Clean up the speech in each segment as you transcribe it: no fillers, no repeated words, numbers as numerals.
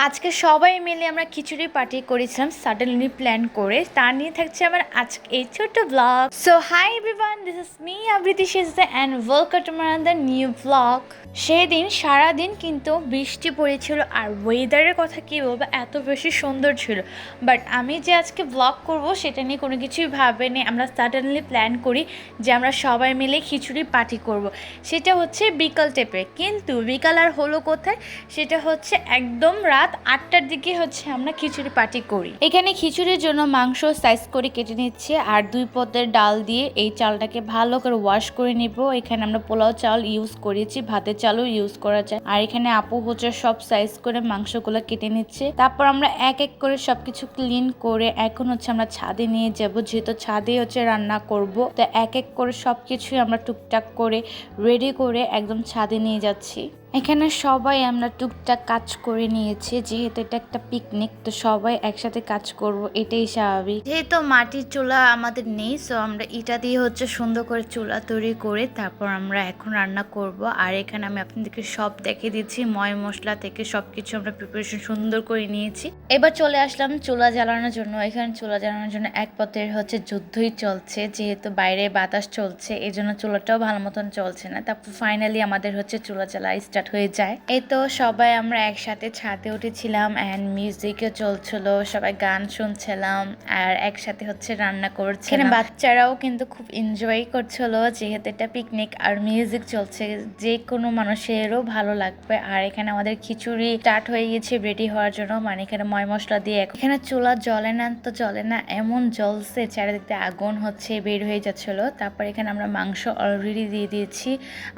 আজকে সবাই মিলে আমরা খিচুড়ি পার্টি করেছিলাম সাডেনলি প্ল্যান করে। তার নিয়ে থাকছে আমার আজকে এই ছোট্ট blog. So hi everyone, this is me Abriti Shejda and welcome to my another new blog. সেদিন সারাদিন কিন্তু বৃষ্টি পড়েছিল আর ওয়েদারের কথা কী বলবো, এত বেশি সুন্দর ছিল। বাট আমি যে আজকে ব্লগ করব সেটা নিয়ে কোনো কিছুই ভাবেনি। আমরা সাডেনলি প্ল্যান করি যে আমরা সবাই মিলে খিচুড়ি পার্টি করব। সেটা হচ্ছে বিকাল টাইপের, কিন্তু বিকাল আর হলো কোথায়, সেটা হচ্ছে একদম রাত 8টার দিকে হচ্ছে আমরা খিচুড়ি পার্টি করি। এখানে খিচুড়ির জন্য মাংস সাইজ করে কেটে নিচ্ছে আর 2 পদের ডাল দিয়ে এই চালটাকে ভালো করে ওয়াশ করে নিব। এখানে আমরা পোলাও চাল ইউজ করেছি, ভাতের চালও ইউজ করা যায়। আর এখানে আপু হচ্ছে সব সাইজ করে মাংসগুলো কেটে নিচ্ছে। তারপর আমরা এক এক করে সবকিছু ক্লিন করে এখন হচ্ছে আমরা ছাদে নিয়ে যাব, যেহেতু ছাদে হচ্ছে রান্না করব। তো এক এক করে সবকিছুই আমরা টুকটাক করে রেডি করে একদম ছাদে নিয়ে যাচ্ছি। এখানে সবাই আমরা টুকটাক কাজ করে নিয়েছি, যেহেতু এটা একটা পিকনিক, তো সবাই একসাথে কাজ করব, এটাই স্বাভাবিক। যেহেতু মাটির চুলা আমাদের নেই, সো আমরা ইটা দিয়ে হচ্ছে সুন্দর করে চুলা তৈরি করে তারপর আমরা এখন রান্না করব। আর এখানে আমি আপনাদেরকে সব দেখিয়ে দিচ্ছি, ময় মশলা থেকে সবকিছু আমরা প্রিপারেশন সুন্দর করে নিয়েছি। এবার চলে আসলাম চুলা জ্বালানোর জন্য। এখানে চুলা জ্বালানোর জন্য এক পথের হচ্ছে যুদ্ধই চলছে, যেহেতু বাইরে বাতাস চলছে এই জন্য চুলাটাও ভালো মতন চলছে না। তারপর ফাইনালি আমাদের হচ্ছে চুলা জ্বালা স্টার্ট হয়ে যায়। এই তো সবাই আমরা একসাথে ছাদে উঠেছিলাম অ্যান্ড মিউজিকও চলছিল, সবাই গান শুনছিলাম আর একসাথে হচ্ছে রান্না করছে। এখানে বাচ্চারাও কিন্তু খুব এনজয় করছিল, যেহেতু এটা পিকনিক আর মিউজিক চলছে, যে কোনো মানুষেরও ভালো লাগবে। আর এখানে আমাদের খিচুড়ি স্টার্ট হয়ে গেছে রেডি হওয়ার জন্য, মানে এখানে ময় মশলা দিয়ে। এখানে চুলা জ্বলে না তো জ্বলে না, এমন জ্বলছে, চারিদিকে আগুন হচ্ছে বের হয়ে যাচ্ছিল। তারপর এখানে আমরা মাংস অলরেডি দিয়ে দিয়েছি।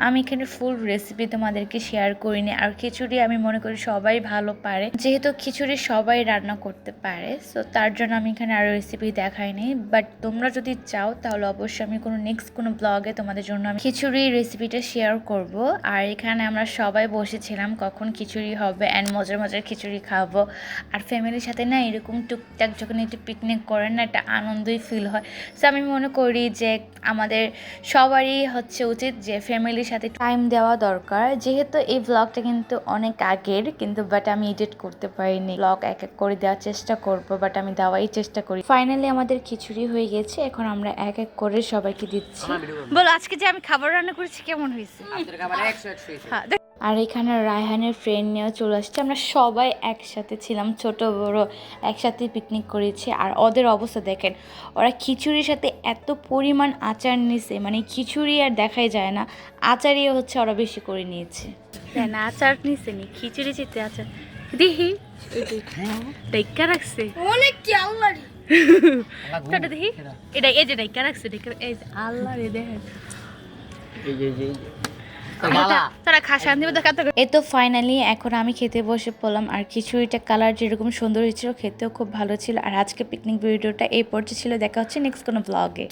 আমি এখানে ফুল রেসিপি তোমাদেরকে শেয়ার করিনি। আর খিচুড়ি আমি মনে করি সবাই ভালো পারে, যেহেতু খিচুড়ি সবাই রান্না করতে পারে, সো তার জন্য আমি এখানে আরো রেসিপি দেখাইনি। বাট তোমরা যদি চাও তাহলে অবশ্যই আমি নেক্সট কোনো ব্লগে তোমাদের জন্য আমি খিচুড়ি রেসিপিটা শেয়ার করব। আর এখানে আমরা সবাই বসেছিলাম কখন খিচুড়ি হবে অ্যান্ড মজার মজার খিচুড়ি খাবো। আর ফ্যামিলির সাথে না এরকম টুকটাক যখন একটু পিকনিক করেন না, একটা আনন্দই ফিল হয়। সো আমি মনে করি যে আমাদের সবারই হচ্ছে উচিত যে ফ্যামিলির সাথে টাইম দেওয়া দরকার। যেহেতু এই ব্লগটা কিন্তু অনেক আগের, কিন্তু বাট আমি এডিট করতে পারিনি। ব্লগ এক এক করে দেওয়ার চেষ্টা করব, বাট আমি দেওয়াই চেষ্টা করি। ফাইনালি আমাদের খিচুড়ি হয়ে গেছে, এখন আমরা এক এক করে সবাইকে দিচ্ছি। বলো আজকে যে আমি খাবার রান্না করেছি কেমন হয়েছে? আর এখানে রায়হানের ফ্রেন্ড নিয়েও চলে আসছে, আমরা সবাই একসাথে ছিলাম, ছোট বড় একসাথে পিকনিক করেছি। আর ওদের অবস্থা দেখেন, ওরা খিচুড়ির সাথে এত পরিমাণ আচার নিয়েছে, মানে খিচুড়ি আর দেখাই যায় না, আচারই হচ্ছে ওরা বেশি করে নিয়েছে। না আচার নিছে নি, খিচুড়ি চিতে আচার দেখি ডাইকা রাখছে অনেক কি আল্লাহ রে তোটা দেখি এটা এই যে ডাইকা রাখছে, ডাইকা এই যে আল্লাহ রে দেখেন এই তো ফাইনালি এখন আমি খেতে বসে পড়লাম। আর খিচুড়িটা কালার যেরকম সুন্দর হয়েছিল, খেতেও খুব ভালো ছিল। আর আজকে পিকনিক ভিডিওটা এই পর্যায়ে ছিল, দেখা হচ্ছে নেক্সট কোনো ব্লগে।